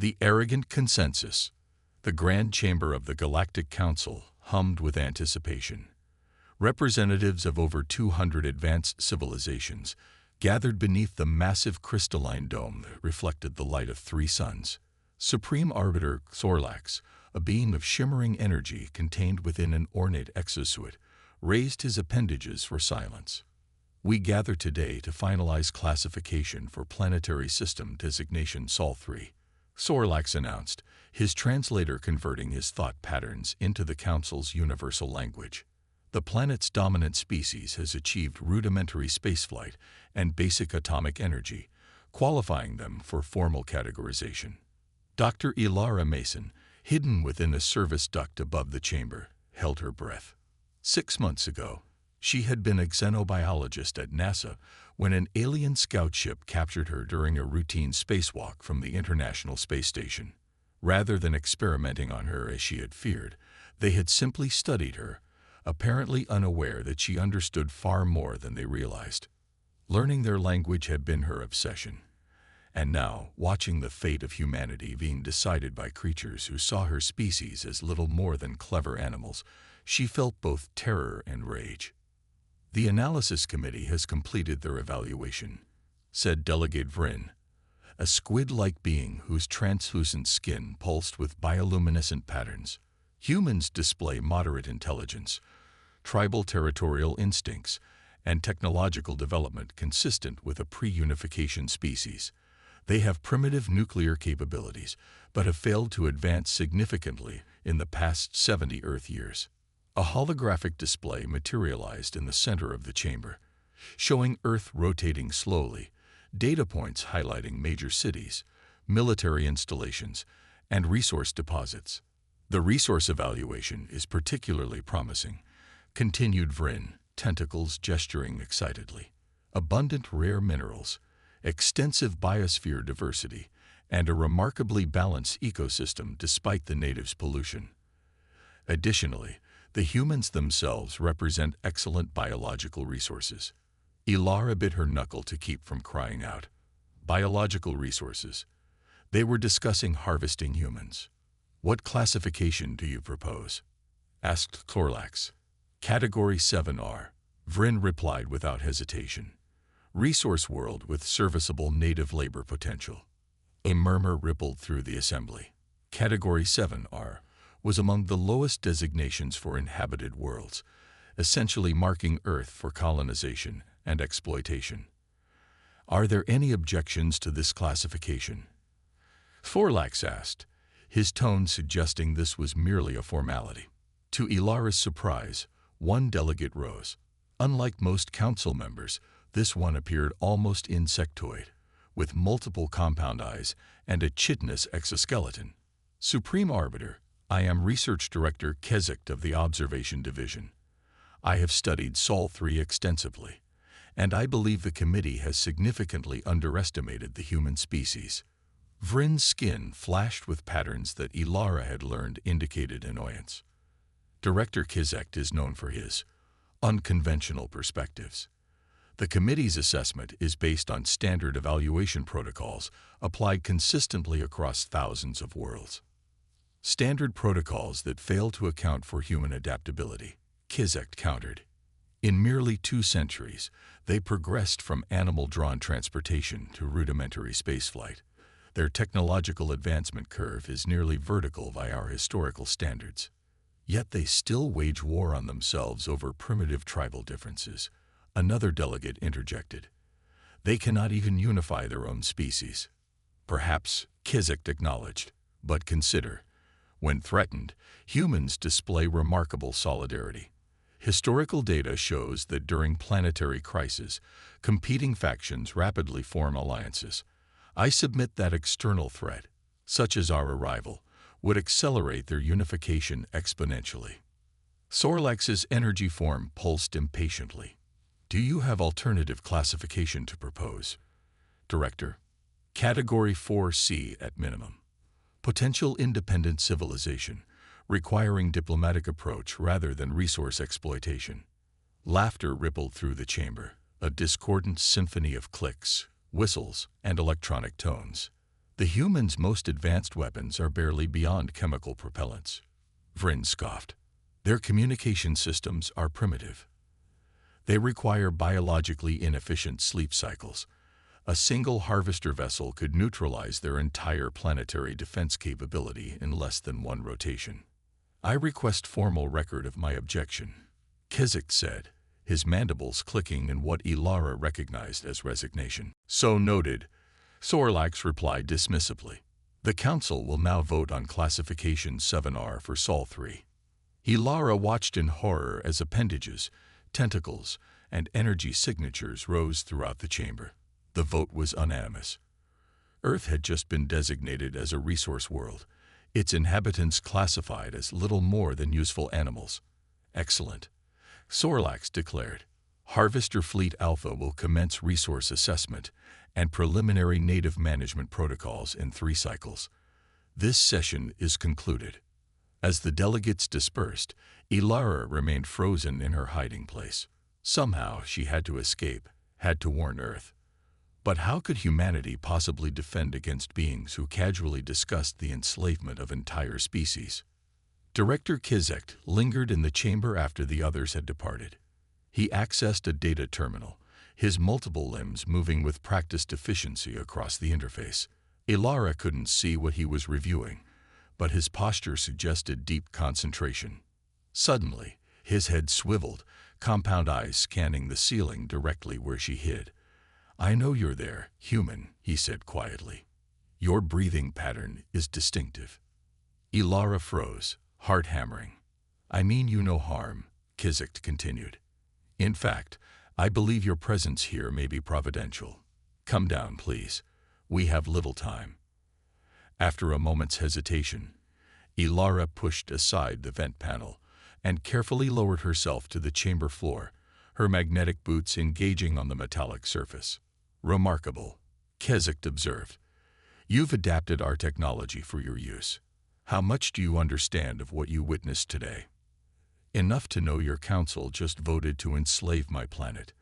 The arrogant consensus. The grand chamber of the Galactic Council hummed with anticipation. Representatives of over 200 advanced civilizations gathered beneath the massive crystalline dome that reflected the light of 3 suns. Supreme Arbiter Sorlax, a being of shimmering energy contained within an ornate exosuit, raised his appendages for silence. We gather today to finalize classification for planetary system designation Sol 3, Sorlax announced, his translator converting his thought patterns into the Council's universal language. The planet's dominant species has achieved rudimentary spaceflight and basic atomic energy, qualifying them for formal categorization. Dr. Ilara Mason, hidden within a service duct above the chamber, held her breath. 6 months ago, she had been a xenobiologist at NASA when an alien scout ship captured her during a routine spacewalk from the International Space Station. Rather than experimenting on her as she had feared, they had simply studied her, apparently unaware that she understood far more than they realized. Learning their language had been her obsession. And now, watching the fate of humanity being decided by creatures who saw her species as little more than clever animals, she felt both terror and rage. "The analysis committee has completed their evaluation," said Delegate Vryn, a squid-like being whose translucent skin pulsed with bioluminescent patterns. "Humans display moderate intelligence, tribal territorial instincts, and technological development consistent with a pre-unification species. They have primitive nuclear capabilities, but have failed to advance significantly in the past 70 Earth years." A holographic display materialized in the center of the chamber, showing Earth rotating slowly, data points highlighting major cities, military installations, and resource deposits. "The resource evaluation is particularly promising," continued Vryn, tentacles gesturing excitedly. "Abundant rare minerals, extensive biosphere diversity, and a remarkably balanced ecosystem despite the natives' pollution. Additionally, the humans themselves represent excellent biological resources." Ilara bit her knuckle to keep from crying out. Biological resources. They were discussing harvesting humans. "What classification do you propose?" asked Sorlax. "Category 7R, Vryn replied without hesitation. "Resource world with serviceable native labor potential." A murmur rippled through the assembly. Category 7R was among the lowest designations for inhabited worlds, essentially marking Earth for colonization and exploitation. "Are there any objections to this classification?" Sorlax asked, his tone suggesting this was merely a formality. To Ilara's surprise, one delegate rose. Unlike most council members, this one appeared almost insectoid, with multiple compound eyes and a chitinous exoskeleton. "Supreme Arbiter, I am Research Director Kezek of the Observation Division. I have studied Sol 3 extensively, and I believe the committee has significantly underestimated the human species." Vryn's skin flashed with patterns that Ilara had learned indicated annoyance. Director Kezek is known for his unconventional perspectives. The committee's assessment is based on standard evaluation protocols applied consistently across thousands of worlds. Standard protocols that fail to account for human adaptability, Kezek countered. In merely 2 centuries, they progressed from animal-drawn transportation to rudimentary spaceflight. Their technological advancement curve is nearly vertical by our historical standards. Yet they still wage war on themselves over primitive tribal differences, another delegate interjected. They cannot even unify their own species. Perhaps, Kezek acknowledged, but consider. When threatened, humans display remarkable solidarity. Historical data shows that during planetary crises, competing factions rapidly form alliances. I submit that external threat, such as our arrival, would accelerate their unification exponentially. Sorlax's energy form pulsed impatiently. "Do you have alternative classification to propose?" Director. "Category 4C at minimum. Potential independent civilization, requiring diplomatic approach rather than resource exploitation." Laughter rippled through the chamber, a discordant symphony of clicks, whistles, and electronic tones. The humans' most advanced weapons are barely beyond chemical propellants. Vryn scoffed. Their communication systems are primitive. They require biologically inefficient sleep cycles. A single harvester vessel could neutralize their entire planetary defense capability in less than one rotation. I request formal record of my objection, Kizik said, his mandibles clicking in what Ilara recognized as resignation. So noted, Sorlax replied dismissively. The Council will now vote on Classification 7R for Sol 3. Ilara watched in horror as appendages, tentacles, and energy signatures rose throughout the chamber. The vote was unanimous. Earth had just been designated as a resource world, its inhabitants classified as little more than useful animals. Excellent, Sorlax declared. Harvester Fleet Alpha will commence resource assessment and preliminary native management protocols in 3 cycles. This session is concluded. As the delegates dispersed, Ilara remained frozen in her hiding place. Somehow she had to escape, had to warn Earth. But how could humanity possibly defend against beings who casually discussed the enslavement of entire species? Director Kizik lingered in the chamber after the others had departed. He accessed a data terminal, his multiple limbs moving with practiced efficiency across the interface. Ilara couldn't see what he was reviewing, but his posture suggested deep concentration. Suddenly, his head swiveled, compound eyes scanning the ceiling directly where she hid. I know you're there, human, he said quietly. Your breathing pattern is distinctive. Ilara froze, heart hammering. I mean you no harm, Kizik continued. In fact, I believe your presence here may be providential. Come down, please. We have little time. After a moment's hesitation, Ilara pushed aside the vent panel and carefully lowered herself to the chamber floor, her magnetic boots engaging on the metallic surface. Remarkable, Kizik observed. You've adapted our technology for your use. How much do you understand of what you witnessed today? Enough to know your council just voted to enslave my planet,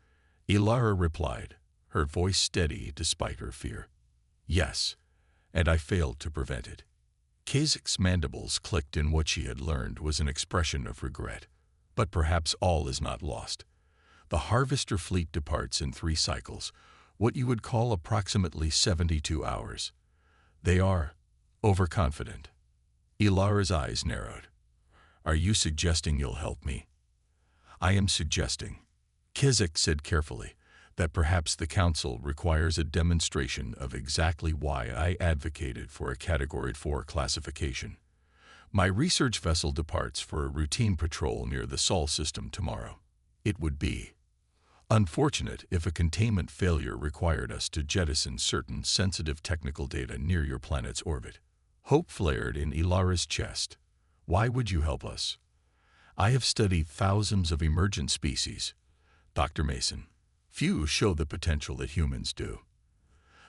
Ilara replied, her voice steady despite her fear. Yes, and I failed to prevent it. Kazik's mandibles clicked in what she had learned was an expression of regret. But perhaps all is not lost. The Harvester fleet departs in 3 cycles, what you would call approximately 72 hours. They are overconfident. Ilara's eyes narrowed. Are you suggesting you'll help me? I am suggesting, Kizik said carefully, that perhaps the Council requires a demonstration of exactly why I advocated for a Category 4 classification. My research vessel departs for a routine patrol near the Sol system tomorrow. It would be unfortunate if a containment failure required us to jettison certain sensitive technical data near your planet's orbit. Hope flared in Ilara's chest. Why would you help us? I have studied thousands of emergent species, Dr. Mason. Few show the potential that humans do.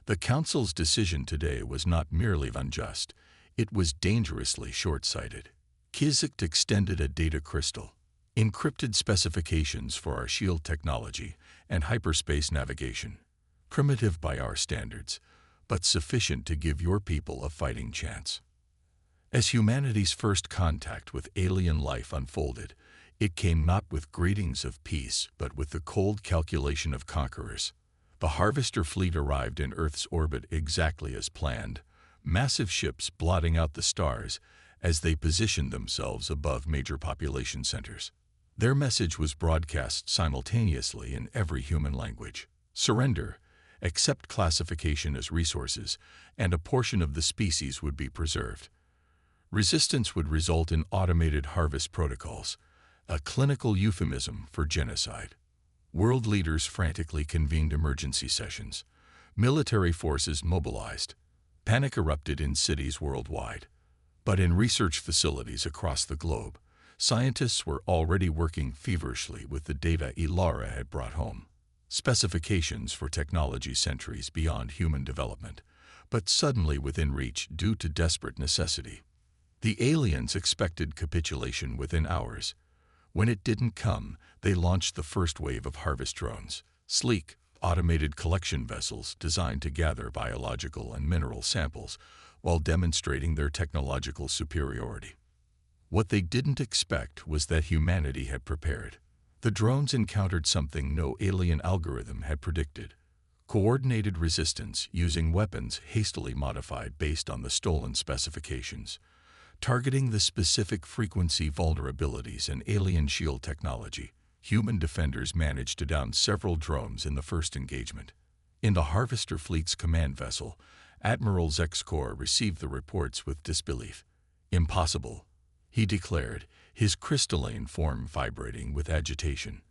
The Council's decision today was not merely unjust, it was dangerously short-sighted. Kizik extended a data crystal, encrypted specifications for our shield technology and hyperspace navigation, primitive by our standards, but sufficient to give your people a fighting chance. As humanity's first contact with alien life unfolded, it came not with greetings of peace, but with the cold calculation of conquerors. The Harvester fleet arrived in Earth's orbit exactly as planned, massive ships blotting out the stars as they positioned themselves above major population centers. Their message was broadcast simultaneously in every human language. Surrender, accept classification as resources, and a portion of the species would be preserved. Resistance would result in automated harvest protocols, a clinical euphemism for genocide. World leaders frantically convened emergency sessions. Military forces mobilized. Panic erupted in cities worldwide. But in research facilities across the globe, scientists were already working feverishly with the data Ilara had brought home. Specifications for technology centuries beyond human development, but suddenly within reach due to desperate necessity. The aliens expected capitulation within hours. When it didn't come, they launched the first wave of harvest drones, sleek, automated collection vessels designed to gather biological and mineral samples while demonstrating their technological superiority. What they didn't expect was that humanity had prepared. The drones encountered something no alien algorithm had predicted: coordinated resistance using weapons hastily modified based on the stolen specifications, targeting the specific frequency vulnerabilities in alien shield technology. Human defenders managed to down several drones in the first engagement. In the Harvester Fleet's command vessel, Admiral Zexkor received the reports with disbelief. "Impossible," he declared, his crystalline form vibrating with agitation.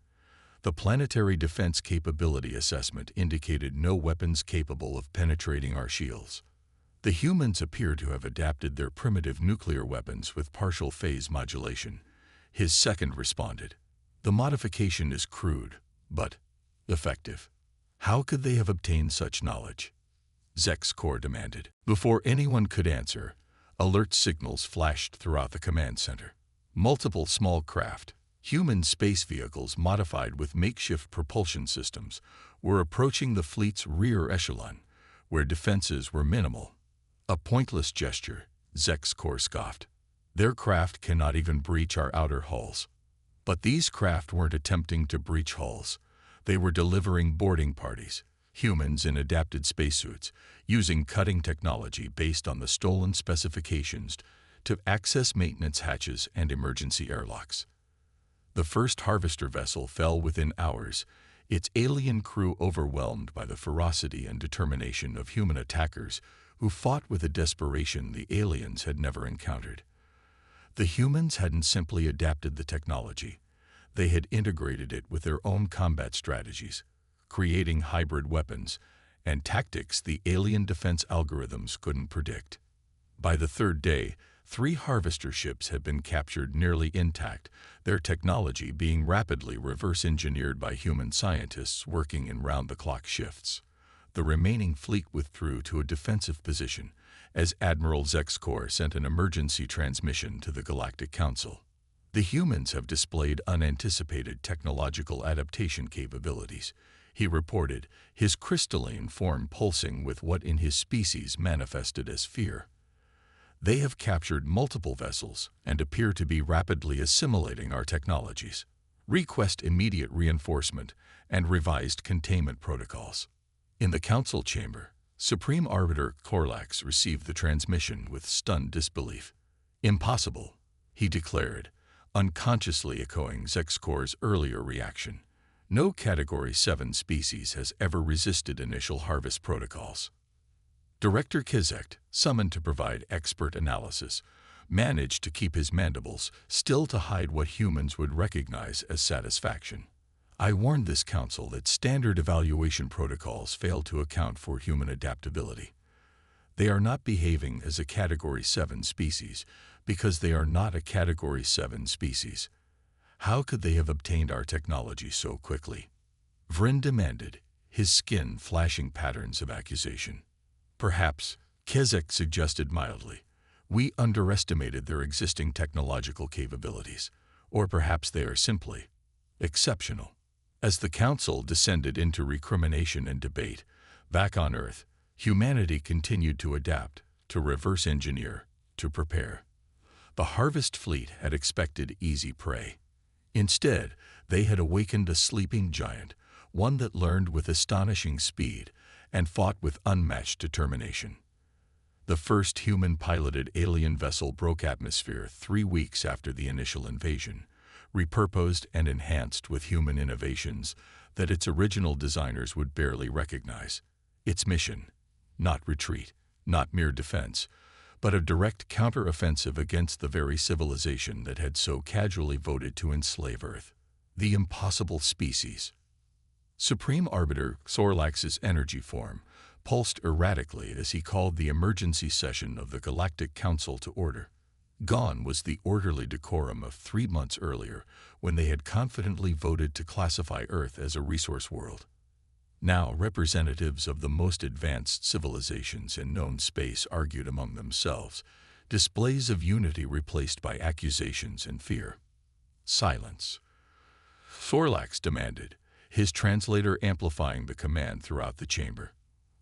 The Planetary Defense Capability Assessment indicated no weapons capable of penetrating our shields. The humans appear to have adapted their primitive nuclear weapons with partial phase modulation. His second responded. "The modification is crude, but effective. How could they have obtained such knowledge?" Zexkor demanded. Before anyone could answer, alert signals flashed throughout the command center. Multiple small craft, human space vehicles modified with makeshift propulsion systems, were approaching the fleet's rear echelon, where defenses were minimal. "A pointless gesture," Zexkor scoffed. "Their craft cannot even breach our outer hulls." But these craft weren't attempting to breach hulls. They were delivering boarding parties, humans in adapted spacesuits, using cutting technology based on the stolen specifications to access maintenance hatches and emergency airlocks. The first Harvester vessel fell within hours, its alien crew overwhelmed by the ferocity and determination of human attackers who fought with a desperation the aliens had never encountered. The humans hadn't simply adapted the technology. They had integrated it with their own combat strategies, creating hybrid weapons and tactics the alien defense algorithms couldn't predict. By the third day, 3 Harvester ships had been captured nearly intact, their technology being rapidly reverse-engineered by human scientists working in round-the-clock shifts. The remaining fleet withdrew to a defensive position as Admiral Zexkor sent an emergency transmission to the Galactic Council. "The humans have displayed unanticipated technological adaptation capabilities," he reported, his crystalline form pulsing with what in his species manifested as fear. "They have captured multiple vessels and appear to be rapidly assimilating our technologies. Request immediate reinforcement and revised containment protocols." In the council chamber, Supreme Arbiter Korlax received the transmission with stunned disbelief. "Impossible," he declared, unconsciously echoing Zexkor's earlier reaction. "No Category 7 species has ever resisted initial harvest protocols." Director Kizek, summoned to provide expert analysis, managed to keep his mandibles still to hide what humans would recognize as satisfaction. "I warned this council that standard evaluation protocols fail to account for human adaptability. They are not behaving as a Category 7 species because they are not a Category 7 species. How could they have obtained our technology so quickly?" Vryn demanded, his skin flashing patterns of accusation. "Perhaps," Kizek suggested mildly, "we underestimated their existing technological capabilities, or perhaps they are simply exceptional." As the council descended into recrimination and debate, back on Earth, humanity continued to adapt, to reverse engineer, to prepare. The Harvest Fleet had expected easy prey. Instead, they had awakened a sleeping giant, one that learned with astonishing speed and fought with unmatched determination. The first human-piloted alien vessel broke atmosphere 3 weeks after the initial invasion, repurposed and enhanced with human innovations that its original designers would barely recognize. Its mission: not retreat, not mere defense, but a direct counter-offensive against the very civilization that had so casually voted to enslave Earth. The impossible species. Supreme Arbiter Xorlax's energy form pulsed erratically as he called the emergency session of the Galactic Council to order. Gone was the orderly decorum of 3 months earlier, when they had confidently voted to classify Earth as a resource world. Now representatives of the most advanced civilizations in known space argued among themselves, displays of unity replaced by accusations and fear. "Silence," Xorlax demanded, his translator amplifying the command throughout the chamber.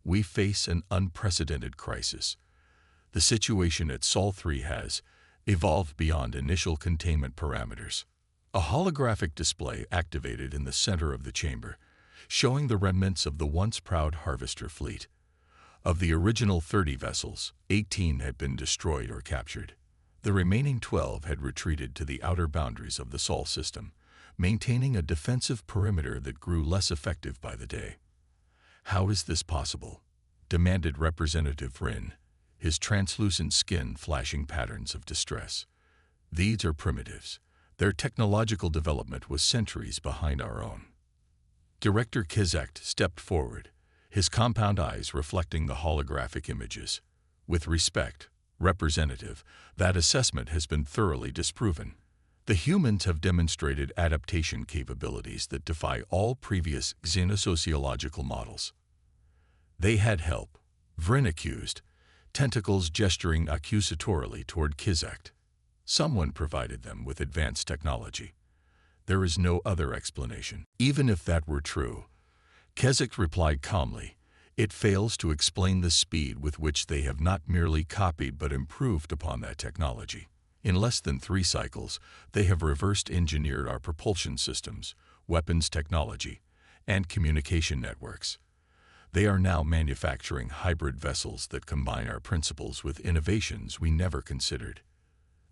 We face an unprecedented crisis. The situation at Sol 3 has evolved beyond initial containment parameters. A holographic display activated in the center of the chamber, showing the remnants of the once proud Harvester fleet. Of the original 30 vessels, 18 had been destroyed or captured. The remaining 12 had retreated to the outer boundaries of the Sol system, maintaining a defensive perimeter that grew less effective by the day. "How is this possible?" demanded Representative Rin, his translucent skin flashing patterns of distress. "These are primitives. Their technological development was centuries behind our own." Director Kizek stepped forward, his compound eyes reflecting the holographic images. "With respect, Representative, that assessment has been thoroughly disproven. The humans have demonstrated adaptation capabilities that defy all previous xenosociological models." "They had help," Vrin accused, tentacles gesturing accusatorily toward Kizek. "Someone provided them with advanced technology. There is no other explanation." "Even if that were true," Kizek replied calmly, "it fails to explain the speed with which they have not merely copied but improved upon that technology. In less than 3 cycles, they have reversed engineered our propulsion systems, weapons technology, and communication networks. They are now manufacturing hybrid vessels that combine our principles with innovations we never considered."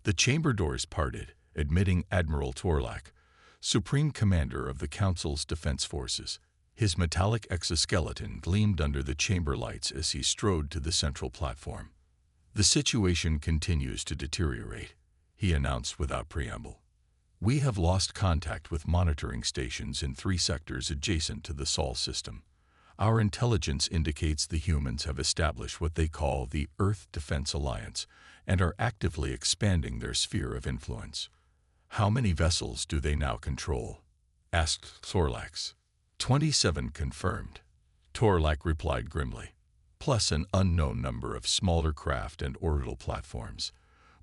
The chamber doors parted, admitting Admiral Torlak, Supreme Commander of the Council's Defense Forces. His metallic exoskeleton gleamed under the chamber lights as he strode to the central platform. "The situation continues to deteriorate," he announced without preamble. "We have lost contact with monitoring stations in 3 sectors adjacent to the Sol system. Our intelligence indicates the humans have established what they call the Earth Defense Alliance and are actively expanding their sphere of influence." "How many vessels do they now control?" asked Torlax. 27 confirmed," Torlak replied grimly, "plus an unknown number of smaller craft and orbital platforms.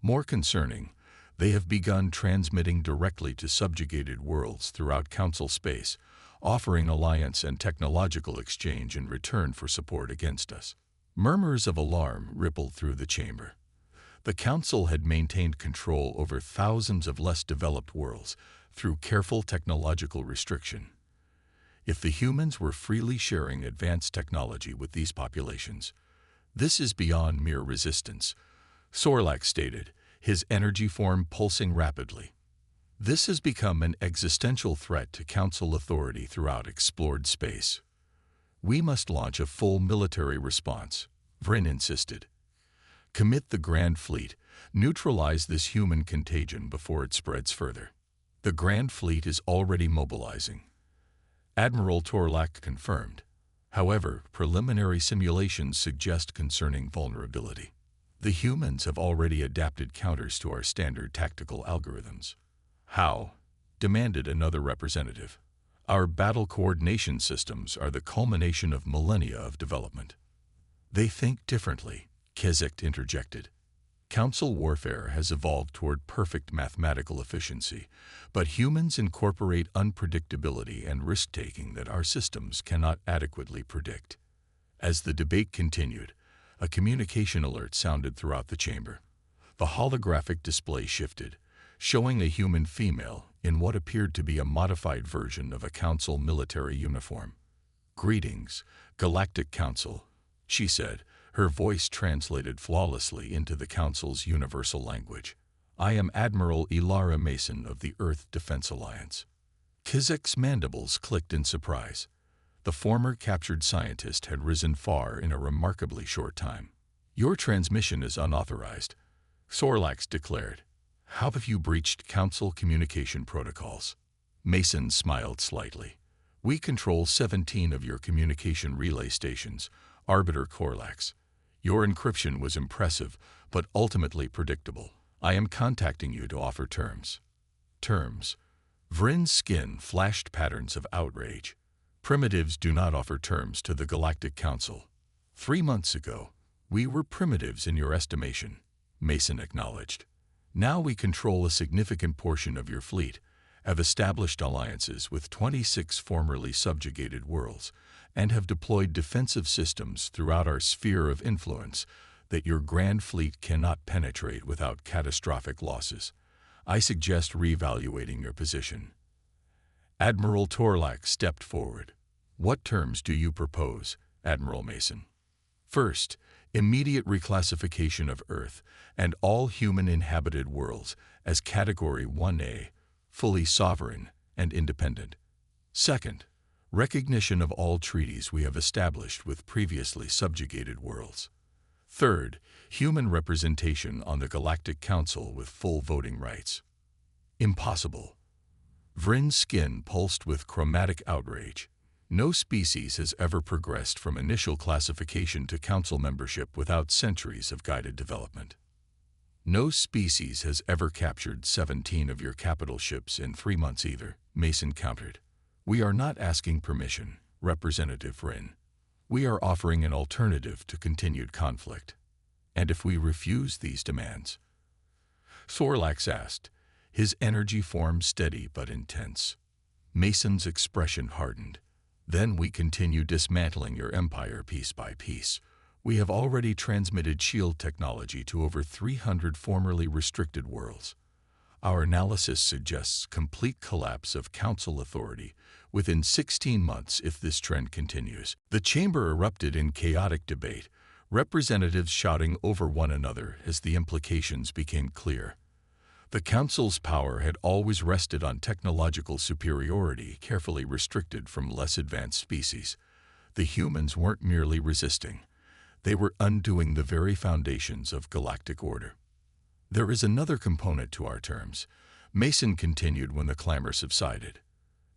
More concerning, they have begun transmitting directly to subjugated worlds throughout Council space, offering alliance and technological exchange in return for support against us." Murmurs of alarm rippled through the chamber. The Council had maintained control over thousands of less developed worlds through careful technological restriction. If the humans were freely sharing advanced technology with these populations, "This is beyond mere resistance," Sorlak stated, his energy form pulsing rapidly. "This has become an existential threat to Council authority throughout explored space. We must launch a full military response," Vrin insisted. "Commit the Grand Fleet, neutralize this human contagion before it spreads further." "The Grand Fleet is already mobilizing," Admiral Torlak confirmed. "However, preliminary simulations suggest concerning vulnerability. The humans have already adapted counters to our standard tactical algorithms." "How?" demanded another representative. "Our battle coordination systems are the culmination of millennia of development." "They think differently," Kizek interjected. "Council warfare has evolved toward perfect mathematical efficiency, but humans incorporate unpredictability and risk-taking that our systems cannot adequately predict." As the debate continued, a communication alert sounded throughout the chamber. The holographic display shifted, showing a human female in what appeared to be a modified version of a Council military uniform. "Greetings, Galactic Council," she said, her voice translated flawlessly into the Council's universal language. "I am Admiral Ilara Mason of the Earth Defense Alliance." Kizek's mandibles clicked in surprise. The former captured scientist had risen far in a remarkably short time. "Your transmission is unauthorized," Sorlax declared. "How have you breached Council communication protocols?" Mason smiled slightly. "We control 17 of your communication relay stations, Arbiter Korlax. Your encryption was impressive, but ultimately predictable. I am contacting you to offer terms." "Terms?" Vrin's skin flashed patterns of outrage. "Primitives do not offer terms to the Galactic Council. 3 months ago, we were primitives in your estimation," Mason acknowledged. "Now we control a significant portion of your fleet, have established alliances with 26 formerly subjugated worlds, and have deployed defensive systems throughout our sphere of influence that your grand fleet cannot penetrate without catastrophic losses. I suggest reevaluating your position." Admiral Torlak stepped forward. "What terms do you propose, Admiral Mason?" "First, immediate reclassification of Earth and all human-inhabited worlds as Category 1A, fully sovereign and independent. Second, recognition of all treaties we have established with previously subjugated worlds. Third, human representation on the Galactic Council with full voting rights." "Impossible." Vrin's skin pulsed with chromatic outrage. "No species has ever progressed from initial classification to council membership without centuries of guided development. No species has ever captured 17 of your capital ships in 3 months either," Mason countered. "We are not asking permission, Representative Vrin. We are offering an alternative to continued conflict. And if we refuse these demands?" Thorlax asked, his energy form steady but intense. Mason's expression hardened. "Then we continue dismantling your empire piece by piece. We have already transmitted shield technology to over 300 formerly restricted worlds. Our analysis suggests complete collapse of council authority within 16 months if this trend continues." The chamber erupted in chaotic debate, representatives shouting over one another as the implications became clear. The council's power had always rested on technological superiority carefully restricted from less advanced species. The humans weren't merely resisting. They were undoing the very foundations of galactic order. "There is another component to our terms," Mason continued when the clamor subsided.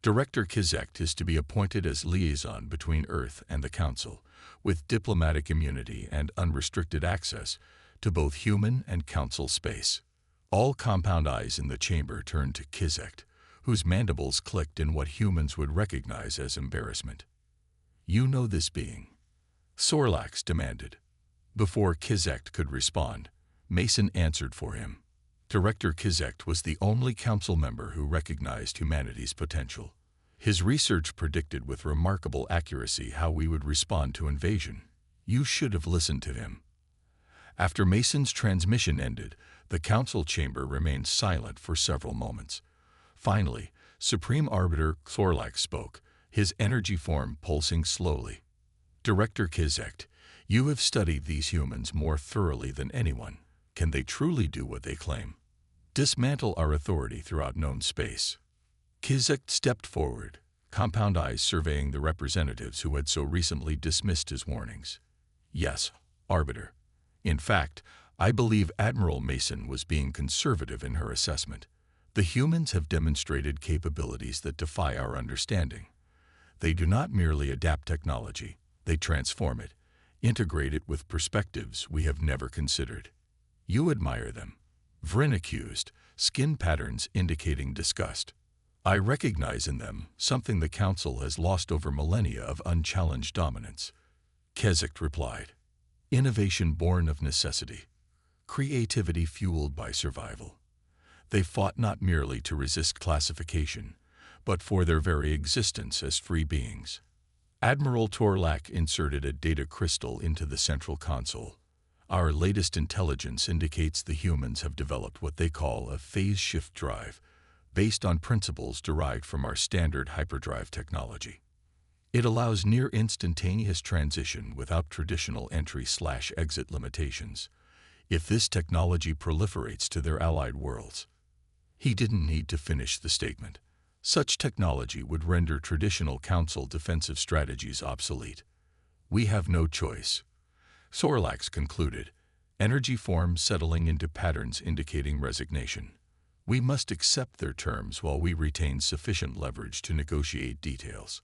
"Director Kizek is to be appointed as liaison between Earth and the Council, with diplomatic immunity and unrestricted access to both human and Council space." All compound eyes in the chamber turned to Kizek, whose mandibles clicked in what humans would recognize as embarrassment. "You know this being?" Sorlax demanded. Before Kizek could respond, Mason answered for him. Director Kizek was the only council member who recognized humanity's potential. His research predicted with remarkable accuracy how we would respond to invasion. You should have listened to him. After Mason's transmission ended, the council chamber remained silent for several moments. Finally, Supreme Arbiter Sorlax spoke, his energy form pulsing slowly. "Director Kizek, you have studied these humans more thoroughly than anyone. Can they truly do what they claim? Dismantle our authority throughout known space?" Kizek stepped forward, compound eyes surveying the representatives who had so recently dismissed his warnings. "Yes, Arbiter. In fact, I believe Admiral Mason was being conservative in her assessment. The humans have demonstrated capabilities that defy our understanding. They do not merely adapt technology, they transform it, integrate it with perspectives we have never considered. You admire them," Vrin accused, skin patterns indicating disgust. "I recognize in them something the Council has lost over millennia of unchallenged dominance," Kizek replied. "Innovation born of necessity, creativity fueled by survival. They fought not merely to resist classification, but for their very existence as free beings." Admiral Torlak inserted a data crystal into the central console. "Our latest intelligence indicates the humans have developed what they call a phase shift drive, based on principles derived from our standard hyperdrive technology. It allows near instantaneous transition without traditional entry/exit limitations. If this technology proliferates to their allied worlds..." He didn't need to finish the statement. Such technology would render traditional council defensive strategies obsolete. "We have no choice," Sorlax concluded, energy forms settling into patterns indicating resignation. "We must accept their terms while we retain sufficient leverage to negotiate details."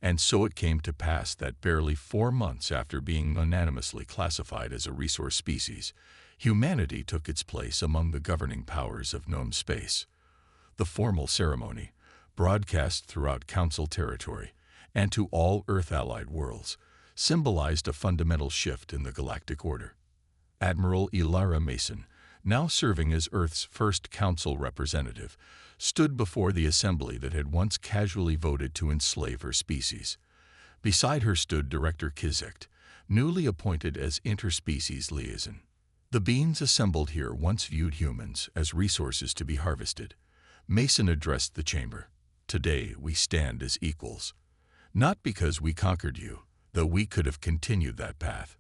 And so it came to pass that barely 4 months after being unanimously classified as a resource species, humanity took its place among the governing powers of known space. The formal ceremony, broadcast throughout Council territory and to all Earth-allied worlds, symbolized a fundamental shift in the galactic order. Admiral Ilara Mason, now serving as Earth's first council representative, stood before the assembly that had once casually voted to enslave her species. Beside her stood Director Kizek, newly appointed as interspecies liaison. The beings assembled here once viewed humans as resources to be harvested. Mason addressed the chamber. Today we stand as equals. Not because we conquered you, though we could have continued that path.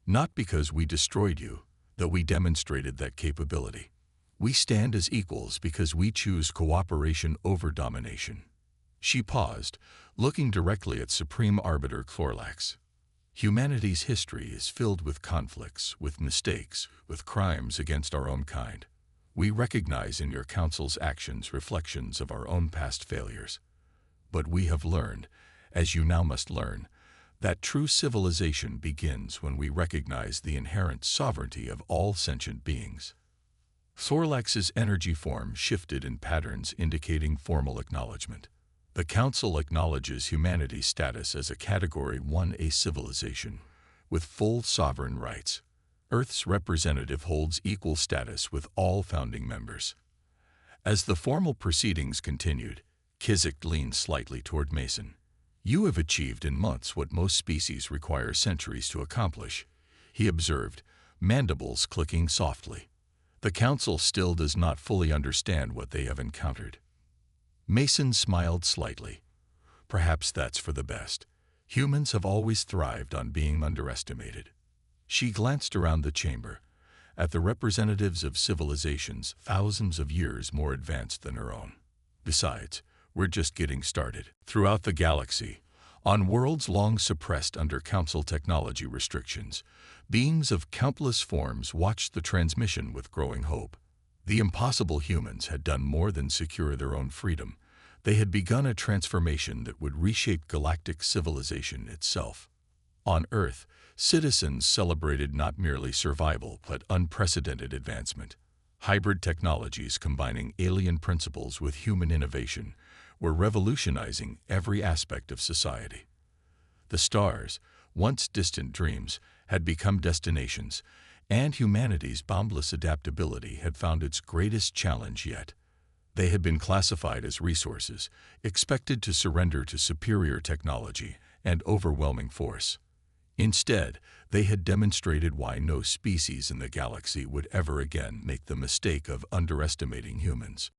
Not because we destroyed you, though we demonstrated that capability. We stand as equals because we choose cooperation over domination. She paused, looking directly at Supreme Arbiter Chlorlax. Humanity's history is filled with conflicts, with mistakes, with crimes against our own kind. We recognize in your council's actions reflections of our own past failures. But we have learned, as you now must learn, that true civilization begins when we recognize the inherent sovereignty of all sentient beings. Chlorlax's energy form shifted in patterns indicating formal acknowledgement. The Council acknowledges humanity's status as a Category 1A civilization, with full sovereign rights. Earth's representative holds equal status with all founding members. As the formal proceedings continued, Kizek leaned slightly toward Mason. You have achieved in months what most species require centuries to accomplish, he observed, mandibles clicking softly. The Council still does not fully understand what they have encountered. Mason smiled slightly. Perhaps that's for the best. Humans have always thrived on being underestimated. She glanced around the chamber, at the representatives of civilizations thousands of years more advanced than her own. Besides, we're just getting started. Throughout the galaxy, on worlds long suppressed under Council technology restrictions, beings of countless forms watched the transmission with growing hope. The impossible humans had done more than secure their own freedom. They had begun a transformation that would reshape galactic civilization itself. On Earth, citizens celebrated not merely survival but unprecedented advancement. Hybrid technologies combining alien principles with human innovation were revolutionizing every aspect of society. The stars, once distant dreams, had become destinations, and humanity's boundless adaptability had found its greatest challenge yet. They had been classified as resources, expected to surrender to superior technology and overwhelming force. Instead, they had demonstrated why no species in the galaxy would ever again make the mistake of underestimating humans.